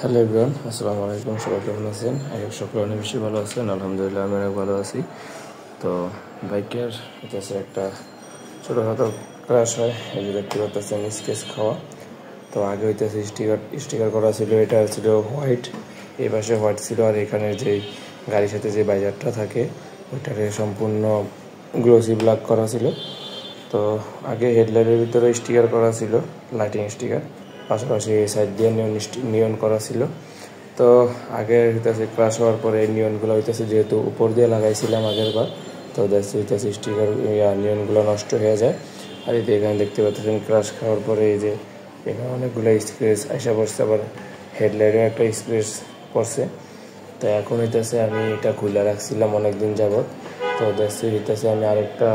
Hello everyone, আসসালামু আলাইকুম। সবাই কেমন আছেন? সকলে অনেক বেশি ভালো আছেন। আলহামদুলিল্লাহ আমি অনেক ভালো আছি। তো বাইকের হচ্ছে একটা ছোটোখাটো ক্র্যাশ হয়, এই যে দেখতে পাচ্ছেন স্কেচ খাওয়া। তো আগে হইতেছে স্টিকার করা ছিল, এটা ছিল হোয়াইট, এই পাশে হোয়াইট ছিল, আর এখানে যেই গাড়ির সাথে যে বাইজারটা থাকে ওইটাকে সম্পূর্ণ গ্লোসি ব্ল্যাক করা ছিল। তো আগে হেডলাইটের ভিতরে স্টিকার করা ছিল, লাইটিং স্টিকার, পাশাপাশি সাইড দিয়ে নিয়ন করা ছিল। তো আগে হইতেছে ক্রাশ হওয়ার পরে এই নিয়নগুলো হইতেছে যেহেতু উপর দিয়ে লাগাইছিলাম আগের বার, তো হইতেছে স্টিকার নিয়নগুলো নষ্ট হয়ে যায়। আর এই এখানে দেখতে পাচ্ছেন ক্রাশ খাওয়ার পরে এই যে এখানে অনেকগুলো স্ক্রেচ আসা পড়ছে, আবার হেডলাইটে একটা স্ক্রেচ পড়ছে। তো এখন হইতেছে আমি এটা খুলে রাখছিলাম অনেকদিন যাবৎ। তো হইতেছে আমি আরেকটা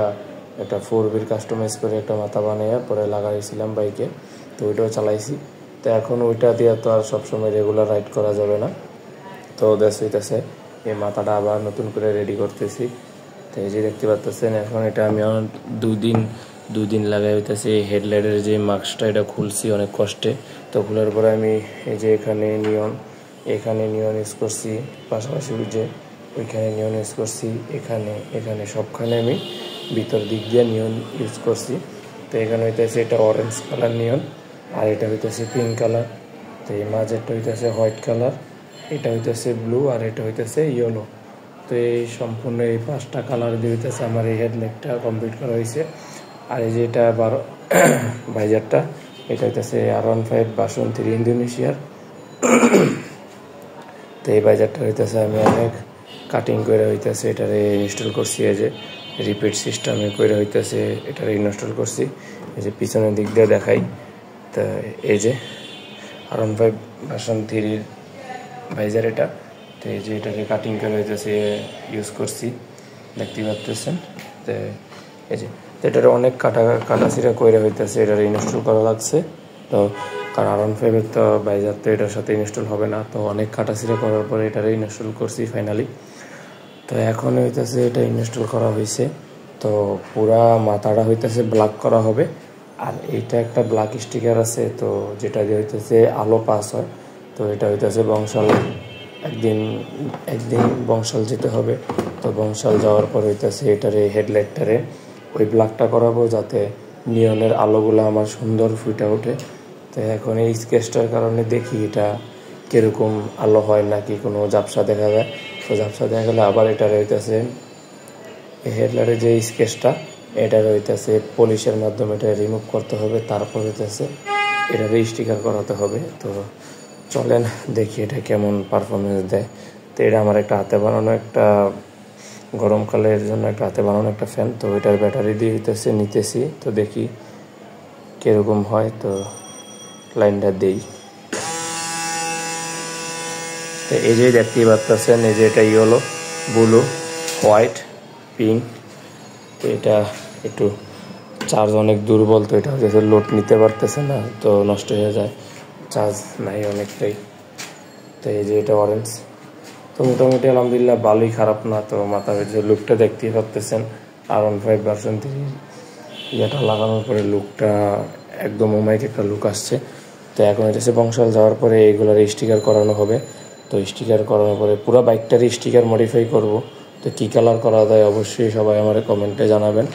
একটা 4V কাস্টমাইজ করে একটা মাথা বানিয়ে পরে লাগাইছিলাম বাইকে, তো ওইটাও চালাইছি। তো এখন ওইটা দিয়ে তো আর সবসময় রেগুলার রাইড করা যাবে না, তো হইতেছে এই মাথাটা আবার নতুন করে রেডি করতেছি। তো এই যে দেখতে পাচ্ছেন এখন এটা আমি দুই দিন লাগাই হইতেছে এই হেডলাইটের যে মাস্কটা এটা খুলছি অনেক কষ্টে। তো খোলার পরে আমি এই যে এখানে নিয়ন ইউজ করছি, পাশাপাশি যে ওইখানে নিয়ন ইউজ করছি, এখানে সবখানে আমি ভিতর দিক দিয়ে নিয়ন ইউজ করছি। তো এখানে হইতেছে এটা অরেঞ্জ কালার নিয়ন, আর এটা হইতেছে পিঙ্ক কালার। তো এই মাঝেরটা হইতেছে হোয়াইট কালার, এটা হইতেছে ব্লু, আর এটা হইতেছে ইয়েলো। তো এই সম্পূর্ণ এই 5টা কালার দিয়ে হইতেছে আমার এই হেডলাইটটা কমপ্লিট করা হয়েছে। আর এই যে এটা 12 ভাইজারটা, এটা হইতেছে R15 ভার্সন 3 ইন্দোনেশিয়ার। তো এই ভাইজারটা হইতেছে আমি অনেক কাটিং করে হইতেছে এটারে ইনস্টল করছি, এই যে রিপিট সিস্টেমে করে হইতেছে এটারে ইনস্টল করছি। এই যে পিছনের দিক দিয়ে দেখাই, তা এই যে R15 ভার্সন 3 ভাইজার এটা। তো এই যে এটাকে কাটিং করে হইতেছে ইউজ করছি, দেখতে পাচ্ছেন। তো এই যে এটার অনেক কাটাছিরা করে হইতেছে এটারে ইনস্টল করা লাগছে। তো কারণ R15 তো ভাইজার তো এটার সাথে ইনস্টল হবে না, তো অনেক কাটাছিরা করার পরে এটারে ইনস্টল করছি ফাইনালি। তো এখন হইতেছে এটা ইনস্টল করা হয়েছে। তো পুরা মাথাটা হইতেছে ব্ল্যাক করা হবে, আর এইটা একটা ব্ল্যাক স্টিকার আছে, তো যেটা দিয়ে হইতেছে আলো পাস হয়। তো এটা হইতেছে বংশাল, একদিন বংশাল যেতে হবে। তো বংশাল যাওয়ার পর হইতেছে এটারে হেডলাইটটারে ওই ব্ল্যাকটা করাবো, যাতে নিয়নের আলোগুলো আমার সুন্দর ফুটে ওঠে। তো এখন এই স্কেচটার কারণে দেখি এটা কীরকম আলো হয়, নাকি কোনো ঝাপসা দেখা যায়। তো ঝাপসা দেখা গেলে আবার এটার হইতেছে হেডলাইটের যে স্কেচটা এটার হইতেছে পলিশের মাধ্যমে এটা রিমুভ করতে হবে, তারপর হইতেছে এটারে স্টিকার করাতে হবে। তো চলেন দেখি এটা কেমন পারফরমেন্স দেয়। তো এটা আমার একটা হাতে বানানো, একটা গরমকালের জন্য একটা হাতে বানানো একটা ফ্যান। তো এটার ব্যাটারি দিয়ে হইতেছে নিতেছি, তো দেখি কীরকম হয়। তো লাইনটা দেই। তো এই যে দেখতেই পাচ্ছেন, এই যে এটা ইয়েলো, ব্লু, হোয়াইট, পিঙ্ক। তো এটা একটু চার্জ অনেক দুর্বল, তো এটা হচ্ছে লোড নিতে পারতেছে না, তো নষ্ট হয়ে যায়, চার্জ নাই অনেকটাই। তো এই যে এটা অরেঞ্জ। তো মোটামুটি আলহামদুলিল্লাহ ভালোই, খারাপ না। তো মাথার যে লুকটা দেখতেই পাচ্ছেন R15 ভার্সন 3 ইয়েটা লাগানোর পরে লুকটা একদম ওমাইক একটা লুক আসছে। তো এখন হচ্ছে বংশাল যাওয়ার পরে এইগুলোর স্টিকার করানো হবে। তো স্টিকার করানোর পরে পুরো বাইকটারই স্টিকার মডিফাই করব। তো কী কালার করা যায় অবশ্যই সবাই আমার কমেন্টে জানাবেন।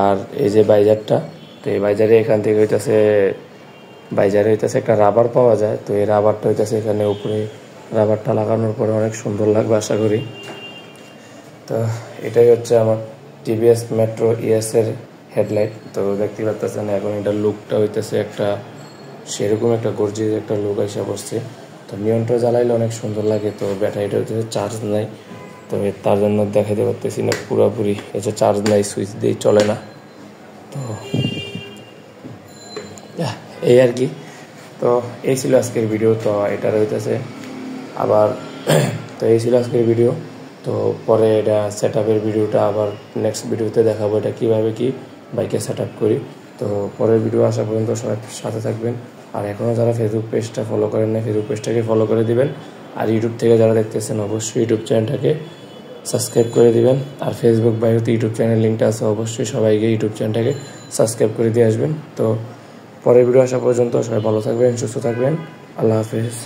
আর এই যে বাইজারটা, তো এই বাইজারে এখান থেকে হইতেছে একটা রাবার পাওয়া যায়। তো এই রাবারটা হইতেছে এখানে উপরে রাবারটা লাগানোর পরে অনেক সুন্দর লাগবে আশা করি। তো এটাই হচ্ছে আমার TVS মেট্রো ES-এর হেডলাইট। তো দেখতে পাচ্ছেন এখন এটার লুকটা হইতেছে একটা সেরকম একটা গর্জিয়াস একটা লুক এসে বসছে। তো নিয়নটা জ্বালাইলে অনেক সুন্দর লাগে। তো ব্যাটারিটা হইতেছে চার্জ নাই, তো তার জন্য দেখাতে পারতেছি না পুরোপুরি। এই যে চার্জ নাই, সুইচ দিয়ে চলে না। তো এই আর কি। তো এই ছিল আজকের ভিডিও। তো এটার হইতেছে আবার তো এই ছিল আজকের ভিডিও। তো পরে এটা সেট আপের ভিডিওটা আবার নেক্সট ভিডিওতে দেখাবো, এটা কীভাবে কি বাইকে সেট আপ করি। তো পরের ভিডিও আসা পর্যন্ত সবাই সাথে থাকবেন। আর এখনও যারা ফেসবুক পেজটা ফলো করেন না, ফেসবুক পেজটাকে ফলো করে দিবেন। আর ইউটিউব থেকে যারা দেখতেছেন অবশ্যই ইউটিউব চ্যানেলটাকে সাবস্ক্রাইব করে দিবেন। আর ফেসবুক বা ইউটিউব চ্যানেল লিঙ্কটা আছে, অবশ্যই সবাইকে ইউটিউব চ্যানেলটাকে সাবস্ক্রাইব করে দিয়ে আসবেন। তো পরের ভিডিও আসা পর্যন্ত সবাই ভালো থাকবেন, সুস্থ থাকবেন। আল্লাহ হাফেজ।